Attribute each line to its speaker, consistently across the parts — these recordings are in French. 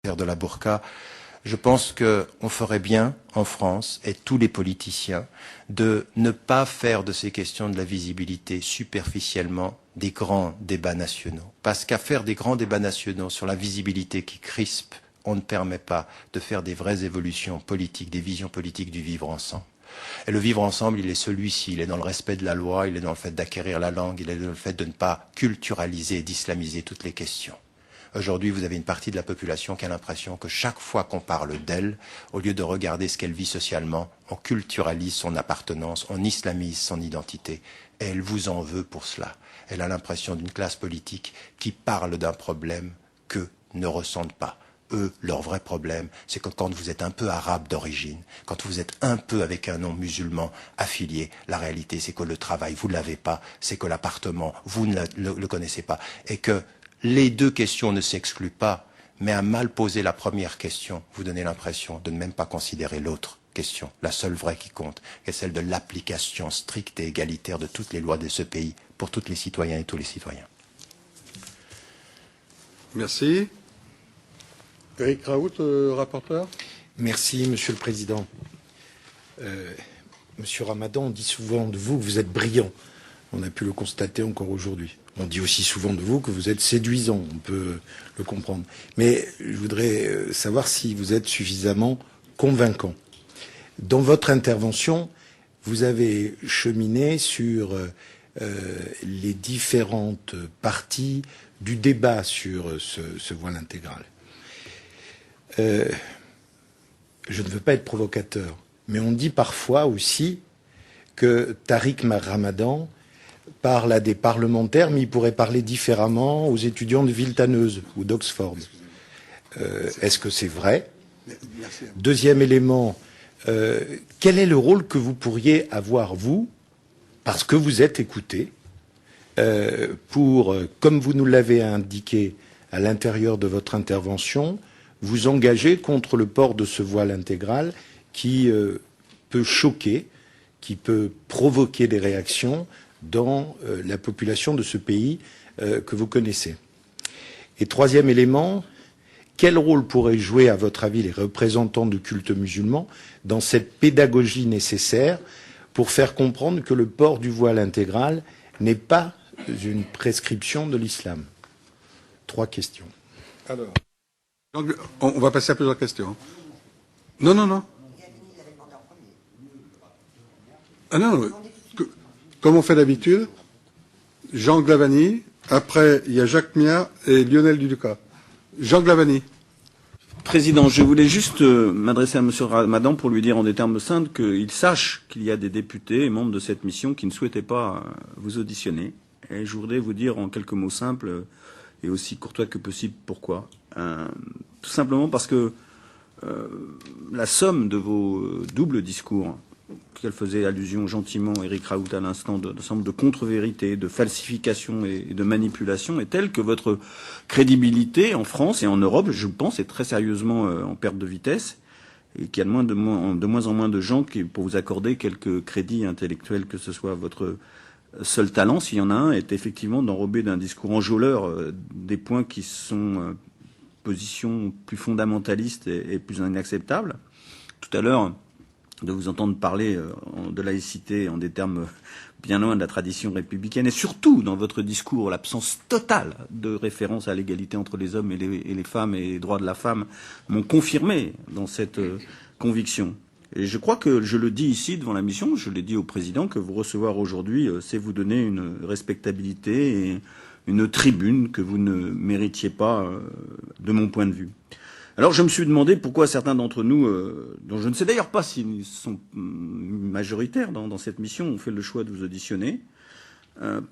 Speaker 1: de la burqa, je pense qu'on ferait bien en France, et tous les politiciens, de ne pas faire de ces questions de la visibilité superficiellement des grands débats nationaux. Parce qu'à faire des grands débats nationaux sur la visibilité qui crispe, on ne permet pas de faire des vraies évolutions politiques, des visions politiques du vivre ensemble. Et le vivre ensemble, il est celui-ci, il est dans le respect de la loi, il est dans le fait d'acquérir la langue, il est dans le fait de ne pas culturaliser et d'islamiser toutes les questions. Aujourd'hui, vous avez une partie de la population qui a l'impression que chaque fois qu'on parle d'elle, au lieu de regarder ce qu'elle vit socialement, on culturalise son appartenance, on islamise son identité. Et elle vous en veut pour cela. Elle a l'impression d'une classe politique qui parle d'un problème qu'eux ne ressentent pas. Eux, leur vrai problème, c'est que quand vous êtes un peu arabe d'origine, quand vous êtes un peu avec un nom musulman affilié, la réalité, c'est que le travail, vous ne l'avez pas, c'est que l'appartement, vous ne le connaissez pas, et que les deux questions ne s'excluent pas, mais à mal poser la première question, vous donnez l'impression de ne même pas considérer l'autre question, la seule vraie qui compte, qui est celle de l'application stricte et égalitaire de toutes les lois de ce pays pour tous les citoyens et tous les citoyens.
Speaker 2: Merci. Éric Raoult, rapporteur.
Speaker 3: Merci, Monsieur le Président. Monsieur Ramadan, on dit souvent de vous que vous êtes brillant. On a pu le constater encore aujourd'hui. On dit aussi souvent de vous que vous êtes séduisant, on peut le comprendre. Mais je voudrais savoir si vous êtes suffisamment convaincant. Dans votre intervention, vous avez cheminé sur les différentes parties du débat sur ce voile intégral. Je ne veux pas être provocateur, mais on dit parfois aussi que Tariq Ramadan parle à des parlementaires, mais il pourrait parler différemment aux étudiants de Villetaneuse ou d'Oxford. Est-ce que c'est vrai? Deuxième élément, quel est le rôle que vous pourriez avoir, vous, parce que vous êtes écouté, pour, comme vous nous l'avez indiqué à l'intérieur de votre intervention, vous engager contre le port de ce voile intégral qui peut choquer, qui peut provoquer des réactions dans la population de ce pays que vous connaissez. Et troisième élément, quel rôle pourraient jouer, à votre avis, les représentants du culte musulman dans cette pédagogie nécessaire pour faire comprendre que le port du voile intégral n'est pas une prescription de l'islam? Trois questions.
Speaker 2: Alors, on va passer à plusieurs questions. Non, non, non. Ah non, comme on fait d'habitude, Jean Glavany, après il y a Jacques Mia et Lionel Duduca. Jean Glavany.
Speaker 4: Président, je voulais juste m'adresser à M. Ramadan pour lui dire en des termes simples qu'il sache qu'il y a des députés et membres de cette mission qui ne souhaitaient pas vous auditionner. Et je voudrais vous dire en quelques mots simples et aussi courtois que possible pourquoi. Tout simplement parce que la somme de vos doubles discours, qu'elle faisait allusion gentiment, Éric Raoult à l'instant, de semble de contre-vérité, de falsification et de manipulation est telle que votre crédibilité en France et en Europe, je pense, est très sérieusement en perte de vitesse et qu'il y a de moins en moins de gens qui, pour vous accorder quelques crédits intellectuels, que ce soit votre seul talent, s'il y en a un, est effectivement d'enrober d'un discours enjôleur des points qui sont positions plus fondamentalistes et plus inacceptables. Tout à l'heure, de vous entendre parler de laïcité en des termes bien loin de la tradition républicaine, et surtout dans votre discours, l'absence totale de référence à l'égalité entre les hommes et les femmes et les droits de la femme m'ont confirmé dans cette conviction. Et je crois que je le dis ici devant la mission, je l'ai dit au président, que vous recevoir aujourd'hui, c'est vous donner une respectabilité et une tribune que vous ne méritiez pas de mon point de vue. Alors je me suis demandé pourquoi certains d'entre nous, dont je ne sais d'ailleurs pas s'ils sont majoritaires dans cette mission, ont fait le choix de vous auditionner.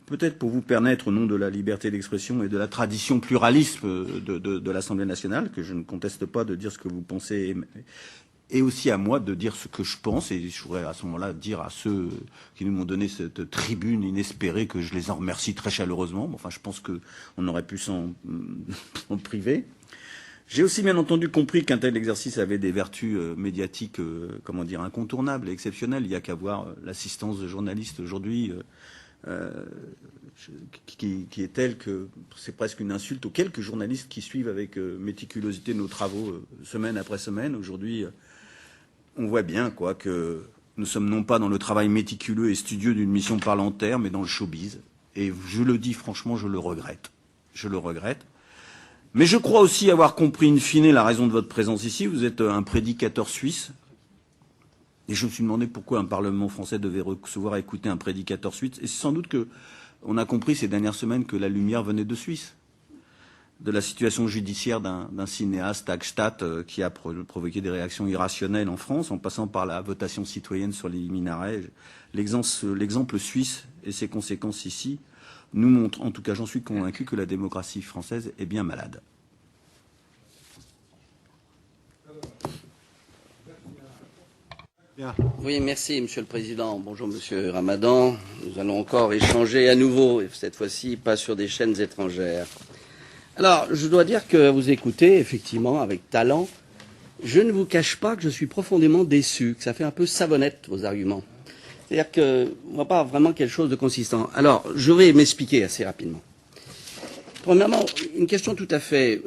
Speaker 4: Peut-être pour vous permettre, au nom de la liberté d'expression et de la tradition pluraliste de l'Assemblée nationale, que je ne conteste pas de dire ce que vous pensez, et aussi à moi de dire ce que je pense, et je voudrais à ce moment-là dire à ceux qui nous ont donné cette tribune inespérée que je les en remercie très chaleureusement. Enfin, je pense qu'on aurait pu s'en priver. J'ai aussi bien entendu compris qu'un tel exercice avait des vertus médiatiques, incontournables et exceptionnelles. Il n'y a qu'à voir l'assistance de journalistes aujourd'hui qui est telle que c'est presque une insulte aux quelques journalistes qui suivent avec méticulosité nos travaux semaine après semaine. Aujourd'hui, on voit bien quoi que nous sommes non pas dans le travail méticuleux et studieux d'une mission parlementaire, mais dans le showbiz. Et je le dis franchement, je le regrette. Je le regrette. Mais je crois aussi avoir compris in fine la raison de votre présence ici. Vous êtes un prédicateur suisse. Et je me suis demandé pourquoi un Parlement français devait recevoir à écouter un prédicateur suisse. Et c'est sans doute que on a compris ces dernières semaines que la lumière venait de Suisse, de la situation judiciaire d'un cinéaste, Hagstatt, qui a provoqué des réactions irrationnelles en France, en passant par la votation citoyenne sur les minarets. L'exemple suisse et ses conséquences ici nous montrent, en tout cas j'en suis convaincu, que la démocratie française est bien malade.
Speaker 5: Oui, merci, Monsieur le Président. Bonjour, Monsieur Ramadan. Nous allons encore échanger à nouveau, et cette fois-ci, pas sur des chaînes étrangères. Alors, je dois dire que vous écoutez, effectivement, avec talent. Je ne vous cache pas que je suis profondément déçu, que ça fait un peu savonnette, vos arguments. C'est-à-dire qu'on ne voit pas vraiment quelque chose de consistant. Alors, je vais m'expliquer assez rapidement. Premièrement, une question tout à fait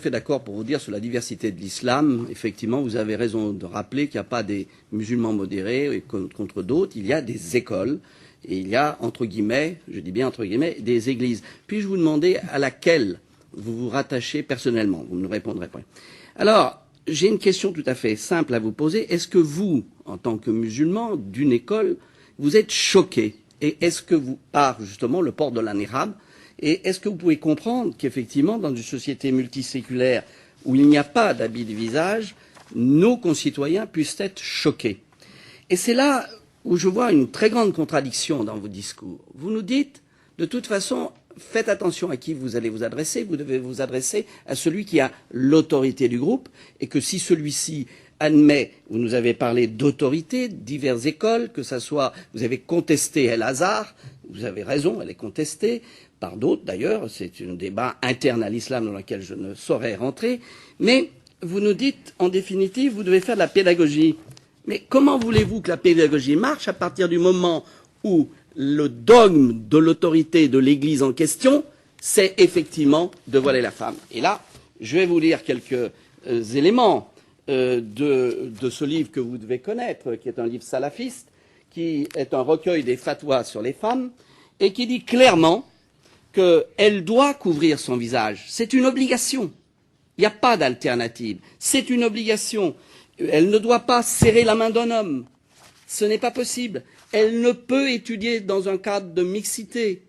Speaker 5: d'accord pour vous dire sur la diversité de l'islam. Effectivement, vous avez raison de rappeler qu'il n'y a pas des musulmans modérés et contre d'autres. Il y a des écoles et il y a, entre guillemets, je dis bien entre guillemets, des églises. Puis-je vous demander à laquelle vous vous rattachez personnellement? Vous me répondrez pas. Alors, j'ai une question tout à fait simple à vous poser. Est-ce que vous, en tant que musulman d'une école, vous êtes choqué? Et est-ce que vous, par justement le port de la niqab, et est-ce que vous pouvez comprendre qu'effectivement, dans une société multiséculaire où il n'y a pas d'habit de visage, nos concitoyens puissent être choqués? Et c'est là où je vois une très grande contradiction dans vos discours. Vous nous dites, de toute façon, faites attention à qui vous allez vous adresser. Vous devez vous adresser à celui qui a l'autorité du groupe, et que si celui-ci admet, vous nous avez parlé d'autorité, diverses écoles, que ça soit, vous avez contesté El Azhar, vous avez raison, elle est contestée, par d'autres d'ailleurs, c'est un débat interne à l'islam dans lequel je ne saurais rentrer, mais vous nous dites, en définitive, vous devez faire de la pédagogie. Mais comment voulez-vous que la pédagogie marche à partir du moment où le dogme de l'autorité de l'Église en question, c'est effectivement de voiler la femme? Et là, je vais vous lire quelques éléments de ce livre que vous devez connaître, qui est un livre salafiste, qui est un recueil des fatwas sur les femmes, et qui dit clairement qu'elle doit couvrir son visage. C'est une obligation. Il n'y a pas d'alternative. C'est une obligation. Elle ne doit pas serrer la main d'un homme. Ce n'est pas possible. Elle ne peut étudier dans un cadre de mixité.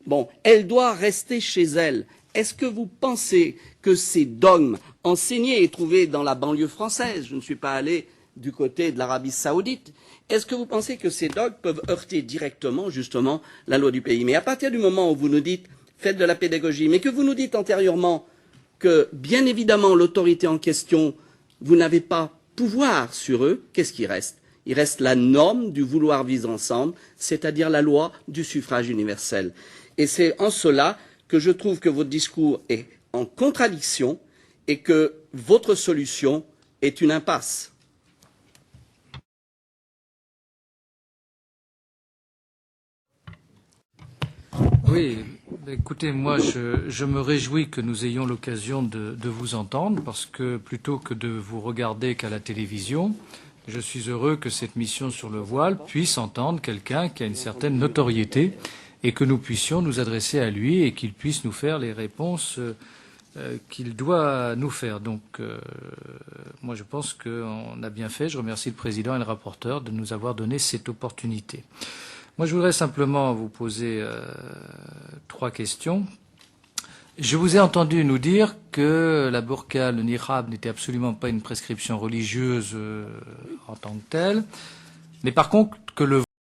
Speaker 5: Bon, elle doit rester chez elle. Est-ce que vous pensez que ces dogmes enseignés et trouvés dans la banlieue française, je ne suis pas allé du côté de l'Arabie saoudite, est-ce que vous pensez que ces dogmes peuvent heurter directement, justement, la loi du pays? Mais à partir du moment où vous nous dites, faites de la pédagogie, mais que vous nous dites antérieurement que, bien évidemment, l'autorité en question, vous n'avez pas pouvoir sur eux, qu'est-ce qui reste? Il reste la norme du vouloir vivre ensemble, c'est-à-dire la loi du suffrage universel. Et c'est en cela que je trouve que votre discours est en contradiction et que votre solution est une impasse.
Speaker 6: Oui, écoutez, moi je me réjouis que nous ayons l'occasion de vous entendre, parce que plutôt que de vous regarder qu'à la télévision, je suis heureux que cette mission sur le voile puisse entendre quelqu'un qui a une certaine notoriété et que nous puissions nous adresser à lui et qu'il puisse nous faire les réponses qu'il doit nous faire. Donc moi je pense qu'on a bien fait. Je remercie le Président et le rapporteur de nous avoir donné cette opportunité. Moi, je voudrais simplement vous poser 3 questions. Je vous ai entendu nous dire que la burqa, le niqab, n'était absolument pas une prescription religieuse en tant que telle, mais par contre que le